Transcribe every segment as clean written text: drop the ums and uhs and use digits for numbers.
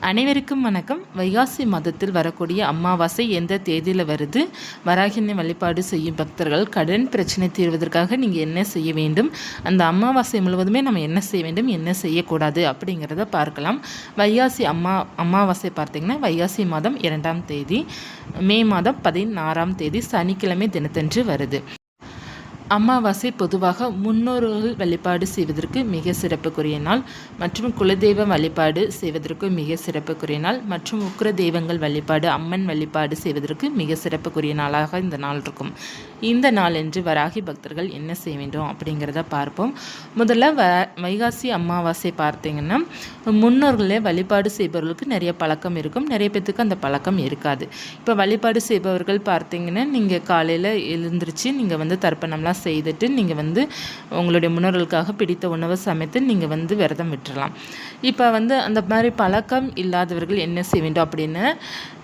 அனைவருக்கும் வணக்கம். வைகாசி மாதத்தில் வரக்கூடிய அமாவாசை எந்த தேதியில் வருது? வராகினி வழிபாடு செய்யும் பக்தர்கள் கடன் பிரச்சனை தீர்வதற்காக நீங்கள் என்ன செய்ய வேண்டும், அந்த அமாவாசை முழுவதுமே நம்ம என்ன செய்ய வேண்டும், என்ன செய்யக்கூடாது அப்படிங்கிறத பார்க்கலாம். வைகாசி அமாவாசை பார்த்திங்கன்னா வைகாசி மாதம் 2ஆம் தேதி, மே மாதம் 16ஆம் தேதி சனிக்கிழமை தினத்தன்று வருது. அமாவாசை பொதுவாக முன்னோர்கள் வழிபாடு செய்வதற்கு மிக சிறப்புக்குரிய நாள் மற்றும் குலதெய்வ வழிபாடு செய்வதற்கு மிக சிறப்புக்குரிய நாள் மற்றும் உக்கிர தெய்வங்கள் வழிபாடு அம்மன் வழிபாடு செய்வதற்கு மிக சிறப்புக்குரிய நாளாக இந்த நாள் இருக்கும். இந்த நாள் என்று வராகி பக்தர்கள் என்ன செய்ய வேண்டும் அப்படிங்கிறத பார்ப்போம். முதல்ல வைகாசி அமாவாசை பார்த்தீங்கன்னா முன்னோர்களே வழிபாடு செய்பவர்களுக்கு நிறைய பழக்கம் இருக்கும், நிறைய பேத்துக்கு அந்த பழக்கம் இருக்காது. இப்போ வழிபாடு செய்பவர்கள் பார்த்தீங்கன்னா நீங்கள் காலையில் எழுந்திரிச்சு நீங்கள் தர்ப்பணம்லாம் செய்துட்டு நீங்கள் உங்களுடைய முன்னோர்களுக்காக பிடித்த உணவை சமைத்து நீங்கள் விரதம் விட்டுறலாம். இப்போ அந்த மாதிரி பழக்கம் இல்லாதவர்கள் என்ன செய்ய வேண்டும் அப்படின்னு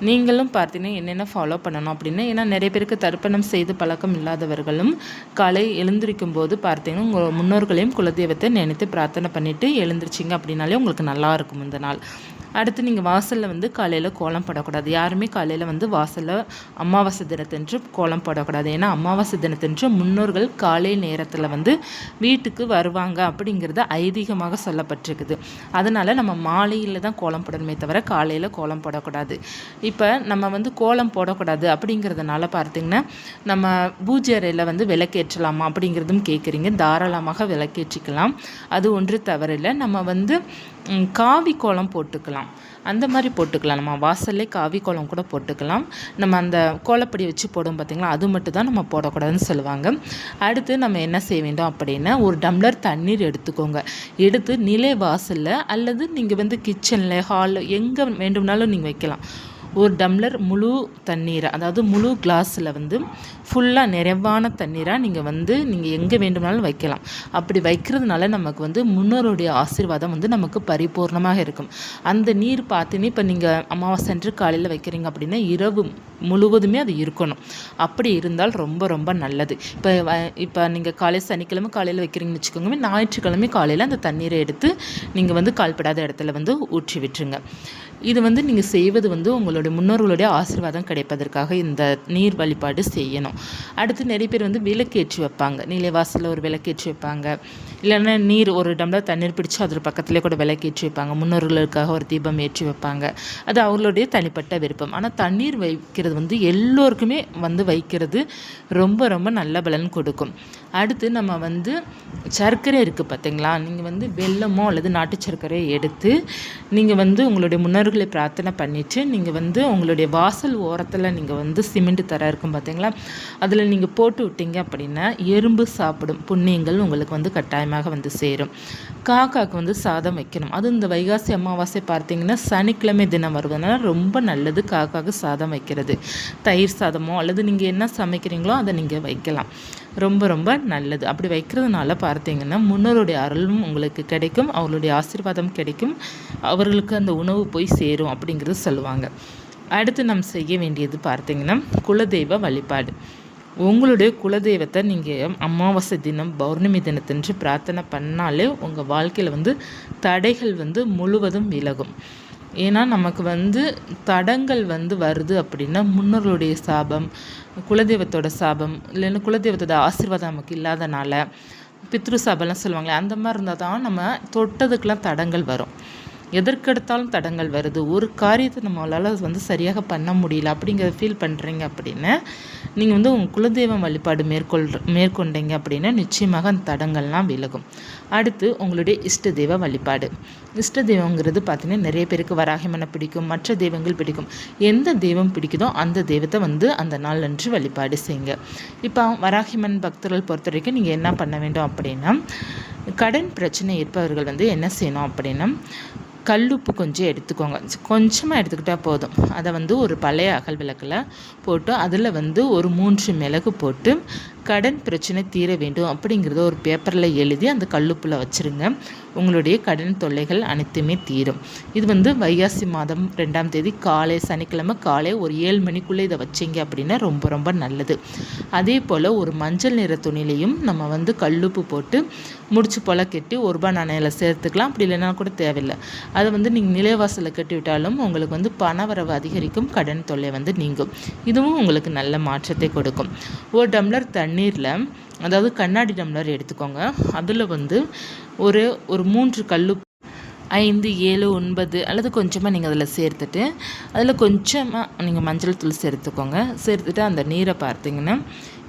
நீங்களும் பார்த்தீங்கன்னா என்னென்ன ஃபாலோ பண்ணணும் அப்படின்னு, ஏன்னா நிறைய பேருக்கு தர்ப்பணம் செய்து பழக்கம் இல்லாதவர்களும் காலை எழுந்திருக்கும் போது பார்த்தீங்கன்னா உங்கள் முன்னோர்களையும் குலதெய்வத்தை நினைத்து பிரார்த்தனை பண்ணிவிட்டு எழுந்திரிச்சிங்க அப்படின்னாலே உங்களுக்கு நல்லா இருக்கும் இந்த நாள். அடுத்து நீங்கள் வாசலில் காலையில் கோலம் போடக்கூடாது. யாருமே காலையில் வாசலில் அமாவாசை தினத்தன்று கோலம் போடக்கூடாது. ஏன்னா அமாவாசை தினத்தன்று முன்னோர்கள் காலை நேரத்தில் வீட்டுக்கு வருவாங்க அப்படிங்கிறது ஐதீகமாக சொல்லப்பட்டிருக்குது. அதனால் நம்ம மாலையில் தான் கோலம் போடணுமே தவிர காலையில் கோலம் போடக்கூடாது. இப்போ நம்ம கோலம் போடக்கூடாது அப்படிங்கிறதுனால பார்த்திங்கன்னா நம்ம பூஜை அறையில் விளக்கேற்றலாமா அப்படிங்கிறதும் கேட்குறீங்க. தாராளமாக விளக்கேற்றிக்கலாம், அது ஒன்று தவறில்லை. நம்ம காவி கோலம் போட்டுக்கலாம், அந்த மாதிரி போட்டுக்கலாம். நம்ம வாசல்லே காவி கோலம் கூட போட்டுக்கலாம். நம்ம அந்த கோலப்படி வச்சு போடும் பார்த்திங்களா, அது மட்டும் தான் நம்ம போடக்கூடாதுன்னு சொல்லுவாங்க. அடுத்து நம்ம என்ன செய்ய வேண்டும் அப்படின்னா, ஒரு டம்ளர் தண்ணீர் எடுத்துக்கோங்க. எடுத்து நிலை வாசலில் அல்லது நீங்கள் கிச்சனில் ஹாலில் எங்கே வேண்டும்னாலும் நீங்கள் வைக்கலாம். ஒரு டம்ளர் முழு தண்ணீரை, அதாவது முழு கிளாஸில் ஃபுல்லாக நிறைவான தண்ணீராக நீங்கள் எங்கே வேண்டுமானாலும் வைக்கலாம். அப்படி வைக்கிறதுனால நமக்கு முன்னோருடைய ஆசீர்வாதம் நமக்கு பரிபூர்ணமாக இருக்கும். அந்த நீர் பார்த்தீங்கன்னா இப்போ நீங்கள் அமாவாசை அன்று காலையில் வைக்கிறீங்க அப்படின்னா இரவு முழுவதுமே அது இருக்கணும். அப்படி இருந்தால் ரொம்ப ரொம்ப நல்லது. இப்போ நீங்கள் சனிக்கிழமை காலையில் வைக்கிறீங்கன்னு வச்சுக்கோங்க, ஞாயிற்றுக்கிழமை காலையில் அந்த தண்ணீரை எடுத்து நீங்கள் கால்படாத இடத்துல ஊற்றி விட்டுருங்க. இது நீங்கள் செய்வது உங்களுடைய முன்னோர்களுடைய ஆசீர்வாதம் கிடைப்பதற்காக இந்த நீர் வழிபாடு செய்யணும். அடுத்து நிறைய பேர் விளக்கேற்றி வைப்பாங்க. நிலைவாசலில் ஒரு விளக்கேற்றி வைப்பாங்க, இல்லைன்னா நீர் ஒரு டம்ளர் தண்ணீர் பிடிச்சி அதில் பக்கத்துலேயே கூட விளக்கேற்றி வைப்பாங்க. முன்னோர்களுக்காக ஒரு தீபம் ஏற்றி வைப்பாங்க. அது அவர்களுடைய தனிப்பட்ட விருப்பம். ஆனால் தண்ணீர் வைக்கிறது எல்லோருக்குமே வைக்கிறது ரொம்ப ரொம்ப நல்ல பலன் கொடுக்கும். அடுத்து நம்ம சர்க்கரை இருக்குது பார்த்தீங்களா, நீங்கள் வெல்லமோ அல்லது நாட்டு சர்க்கரையை எடுத்து நீங்கள் உங்களுடைய முன்னோர்களை பிரார்த்தனை பண்ணிவிட்டு நீங்கள் உங்களுடைய வாசல் ஓரத்தில் நீங்கள் சிமெண்ட் தர இருக்கும் பார்த்தீங்களா, அதில் நீங்கள் போட்டு விட்டீங்க அப்படின்னா எறும்பு சாப்பிடும் புண்ணியங்கள் உங்களுக்கு கட்டாயமாக சேரும். காக்காவுக்கு சாதம் வைக்கணும். அது இந்த வைகாசி அமாவாசை பார்த்தீங்கன்னா சனிக்கிழமை தினம் வருவதனால ரொம்ப நல்லது காக்காவுக்கு சாதம் வைக்கிறது. தயிர் சாதமோ அல்லது நீங்கள் என்ன சமைக்கிறீங்களோ அதை நீங்கள் வைக்கலாம், ரொம்ப ரொம்ப நல்லது. அப்படி வைக்கிறதுனால பார்த்தீங்கன்னா முன்னோருடைய அருளும் உங்களுக்கு கிடைக்கும், அவர்களுடைய ஆசீர்வாதம் கிடைக்கும், அவர்களுக்கு அந்த உணவு போய் சேரும் அப்படிங்கிறது சொல்லுவாங்க. அடுத்து நம்ம செய்ய வேண்டியது பார்த்தீங்கன்னா குலதெய்வ வழிபாடு. உங்களுடைய குலதெய்வத்தை நீங்கள் அமாவாசை தினம் பௌர்ணமி தினத்தன்று பிரார்த்தனை பண்ணாலே உங்கள் வாழ்க்கையில் தடைகள் முழுவதும் விலகும். ஏன்னா நமக்கு தடங்கள் வருது அப்படின்னா முன்னோர்களுடைய சாபம், குலதெய்வத்தோட சாபம், இல்லைன்னா குலதெய்வத்தோட ஆசீர்வாதம் நமக்கு இல்லாதனால பித்ரு சாபம்லாம் சொல்லுவாங்களே, அந்த மாதிரி இருந்தால் தான் நம்ம தொட்டதுக்கெலாம் தடங்கள் வரும். எதற்கெடுத்தாலும் தடங்கள் வருது, ஒரு காரியத்தை நம்மளால் சரியாக பண்ண முடியல அப்படிங்கிறத ஃபீல் பண்ணுறீங்க அப்படின்னா நீங்கள் உங்கள் குலதெய்வம் வழிபாடு மேற்கொண்டீங்க அப்படின்னா நிச்சயமாக அந்த தடங்கள்லாம் விலகும். அடுத்து உங்களுடைய இஷ்ட தெய்வ வழிபாடு. இஷ்ட தெய்வங்கிறது பார்த்திங்கன்னா நிறைய பேருக்கு வராகிமனை பிடிக்கும், மற்ற தெய்வங்கள் பிடிக்கும். எந்த தெய்வம் பிடிக்குதோ அந்த தெய்வத்தை அந்த நாள் அன்று வழிபாடு செய்யுங்க. இப்போ வராகிமன் பக்தர்கள் பொறுத்த வரைக்கும் நீங்கள் என்ன பண்ண வேண்டும் அப்படின்னா, கடன் பிரச்சனை இருப்பவர்கள் என்ன செய்யணும் அப்படின்னா, கல்லுப்பு கொஞ்சம் எடுத்துக்கோங்க, கொஞ்சமாக எடுத்துக்கிட்டால் போதும். அதை ஒரு பழைய அகல் விளக்கில் போட்டு அதில் ஒரு 3 மிளகு போட்டு கடன் பிரச்சனை தீர வேண்டும் அப்படிங்கிறத ஒரு பேப்பரில் எழுதி அந்த கல்லுப்பில் வச்சுருங்க. உங்களுடைய கடன் தொல்லைகள் அனைத்துமே தீரும். இது வந்து வைகாசி மாதம் 2ஆம் தேதி காலை சனிக்கிழமை காலை ஒரு 7 மணிக்குள்ளே இதை வச்சிங்க அப்படின்னா ரொம்ப ரொம்ப நல்லது. அதே போல் ஒரு மஞ்சள் நிற துணிலையும் நம்ம வந்து கல்லுப்பு போட்டு முடிச்சு போல் கட்டி ₹1 நாணயில சேர்த்துக்கலாம். அப்படி இல்லைன்னா கூட தேவையில்லை. அதை வந்து நீங்கள் நிலைவாசலில் கட்டி விட்டாலும் உங்களுக்கு வந்து பணவரவு அதிகரிக்கும், கடன் தொல்லை வந்து நீங்கும். இதுவும் உங்களுக்கு நல்ல மாற்றத்தை கொடுக்கும். ஒரு டம்ளர் தண்ணீரில், அதாவது கண்ணாடி டம்ளர் எடுத்துக்கோங்க. அதில் வந்து ஒரு 3 கல்லுப்பு 5, 7, 9 அல்லது கொஞ்சமாக நீங்கள் அதில் சேர்த்துட்டு அதில் கொஞ்சமாக நீங்கள் மஞ்சள் தூள் சேர்த்துக்கோங்க. சேர்த்துட்டு அந்த நீரை பார்த்தீங்கன்னா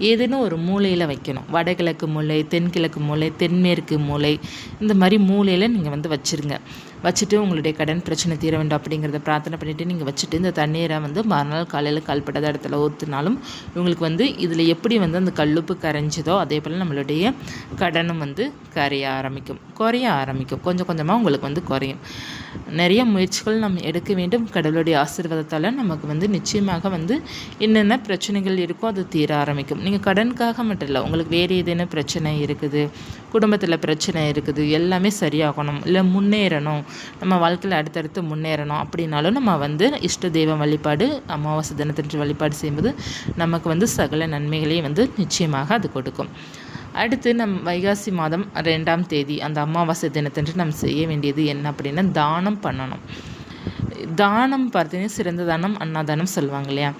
ஏதேனும் ஒரு மூலையில் வைக்கணும். வடகிழக்கு மூலை, தென்கிழக்கு மூலை, தென்மேற்கு மூலை, இந்த மாதிரி மூலையில் நீங்கள் வந்து வச்சுருங்க. வச்சுட்டு உங்களுடைய கடன் பிரச்சனை தீர வேண்டும் அப்படிங்கிறத பிரார்த்தனை பண்ணிவிட்டு நீங்கள் வச்சுட்டு இந்த தண்ணீரை வந்து மறுநாள் காலையில் கல்படாத இடத்துல ஊற்றினாலும் உங்களுக்கு வந்து இதில் எப்படி வந்து அந்த கல்லுப்பு கரைஞ்சதோ அதே போல் நம்மளுடைய கடனும் வந்து கரைய ஆரம்பிக்கும், குறைய ஆரம்பிக்கும். கொஞ்சம் கொஞ்சமாக உங்களுக்கு வந்து குறையும். நிறைய முயற்சிகள் நம்ம எடுக்க வேண்டும். கடவுளுடைய ஆசீர்வாதத்தால் நமக்கு வந்து நிச்சயமாக வந்து என்னென்ன பிரச்சனைகள் இருக்கோ அது தீர ஆரம்பிக்கும். நீங்கள் கடனுக்காக மட்டும் இல்லை, உங்களுக்கு வேறு ஏதேனும் பிரச்சனை இருக்குது, குடும்பத்தில் பிரச்சனை இருக்குது, எல்லாமே சரியாகணும், இல்லை முன்னேறணும், நம்ம வாழ்க்கையில் அடுத்தடுத்து முன்னேறணும் அப்படின்னாலும் நம்ம வந்து இஷ்ட தெய்வ வழிபாடு அமாவாசை தினத்தன்று வழிபாடு செய்யும்போது நமக்கு வந்து சகல நன்மைகளையும் வந்து நிச்சயமாக அது கொடுக்கும். அடுத்து வைகாசி மாதம் 2ஆம் தேதி அந்த அமாவாசை தினத்தன்று நம்ம செய்ய வேண்டியது என்ன அப்படின்னா தானம் பண்ணணும். தானம் பார்த்தீங்கன்னா சிறந்த தானம் அன்னதானம் சொல்லுவாங்க இல்லையா.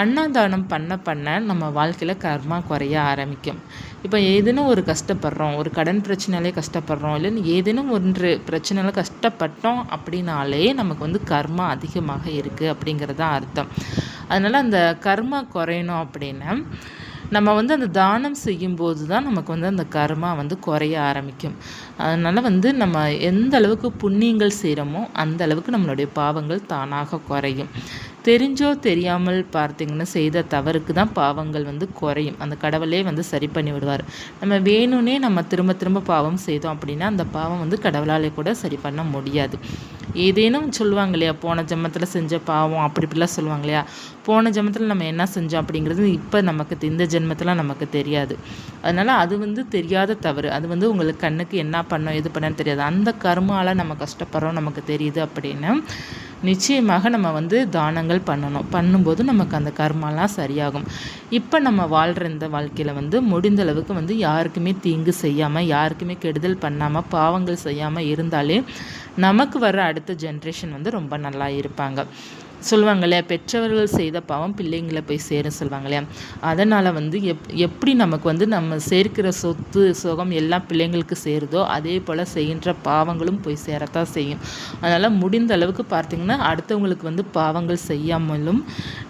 அன்னதானம் பண்ண நம்ம வாழ்க்கையில் கர்மா குறைய ஆரம்பிக்கும். இப்போ ஏதேனும் ஒரு கஷ்டப்படுறோம், ஒரு கடன் பிரச்சனையிலே கஷ்டப்படுறோம், இல்லைன்னு ஏதேனும் ஒன்று பிரச்சனையில் கஷ்டப்பட்டோம் அப்படின்னாலே நமக்கு வந்து கர்மா அதிகமாக இருக்குது அப்படிங்கிறது தான் அர்த்தம். அதனால் அந்த கர்மா குறையணும் அப்படின்னா நம்ம வந்து அந்த தானம் செய்யும்போது தான் நமக்கு வந்து அந்த கர்மா வந்து குறைய ஆரம்பிக்கும். அதனால் வந்து நம்ம எந்த அளவுக்கு புண்ணியங்கள் செய்கிறோமோ அந்த அளவுக்கு நம்மளுடைய பாவங்கள் தானாக குறையும். தெரிஞ்சோ தெரியாமல் பார்த்திங்கன்னா செய்த தவறுக்கு தான் பாவங்கள் வந்து குறையும். அந்த கடவுளே வந்து சரி பண்ணி விடுவார். நம்ம வேணும்னே நம்ம திரும்ப திரும்ப பாவம் செய்தோம் அப்படின்னா அந்த பாவம் வந்து கடவுளாலே கூட சரி பண்ண முடியாது. ஏதேனும் சொல்லுவாங்க இல்லையா, போன ஜென்மத்தில் செஞ்ச பாவம் அப்படி இப்படிலாம் சொல்லுவாங்க இல்லையா. போன ஜென்மத்தில் நம்ம என்ன செஞ்சோம் அப்படிங்கிறது இப்போ நமக்கு இந்த ஜென்மத்தில் நமக்கு தெரியாது. அதனால் அது வந்து தெரியாத தவறு. அது வந்து உங்களுக்கு கண்ணுக்கு என்ன பண்ணோம் எது பண்ணன்னு தெரியாது. அந்த கர்மாவில் நம்ம கஷ்டப்படுறோம் நமக்கு தெரியுது அப்படின்னா நிச்சயமாக நம்ம வந்து தானங்கள் பண்ணணும். பண்ணும்போது நமக்கு அந்த கர்மாலாம் சரியாகும். இப்போ நம்ம வாழ்கிற இந்த வாழ்க்கையில் வந்து முடிந்த அளவுக்கு வந்து யாருக்குமே தீங்கு செய்யாமல், யாருக்குமே கெடுதல் பண்ணாமல், பாவங்கள் செய்யாமல் இருந்தாலே நமக்கு வர அடுத்த ஜென்ரேஷன் வந்து ரொம்ப நல்லா இருப்பாங்க. சொல்லுவாங்க இல்லையா, பெற்றவர்கள் செய்த பாவம் பிள்ளைங்களை போய் சேரும் சொல்லுவாங்க இல்லையா. அதனால் வந்து எப்படி நமக்கு வந்து நம்ம சேர்க்கிற சொத்து சுகம் எல்லாம் பிள்ளைங்களுக்கு சேருதோ அதே போல் செய்கின்ற பாவங்களும் போய் சேரத்தான் செய்யும். அதனால் முடிந்த அளவுக்கு பார்த்திங்கன்னா அடுத்தவங்களுக்கு வந்து பாவங்கள் செய்யாமலும்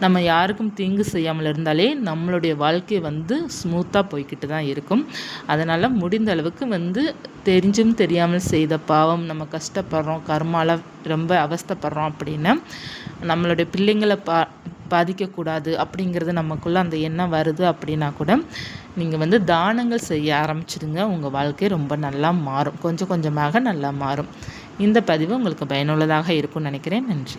நம்ம யாருக்கும் தீங்கு செய்யாமல் இருந்தாலே நம்மளுடைய வாழ்க்கை வந்து ஸ்மூத்தாக போய்கிட்டு தான் இருக்கும். அதனால் முடிந்த அளவுக்கு வந்து தெரிஞ்சும் தெரியாமல் செய்த பாவம், நம்ம கஷ்டப்படுறோம், கர்மால ரொம்ப அவஸ்தைப்படுறோம் அப்படின்னா நம்மளுடைய பிள்ளைங்களை பாதிக்கக்கூடாது அப்படிங்கிறது நமக்குள்ளே அந்த எண்ணம் வருது அப்படின்னா கூட நீங்கள் வந்து தானங்கள் செய்ய ஆரம்பிச்சிடுங்க. உங்கள் வாழ்க்கை ரொம்ப நல்லா மாறும், கொஞ்சம் கொஞ்சமாக நல்லா மாறும். இந்த பதிவு உங்களுக்கு பயனுள்ளதாக இருக்கும்னு நினைக்கிறேன். நன்றி.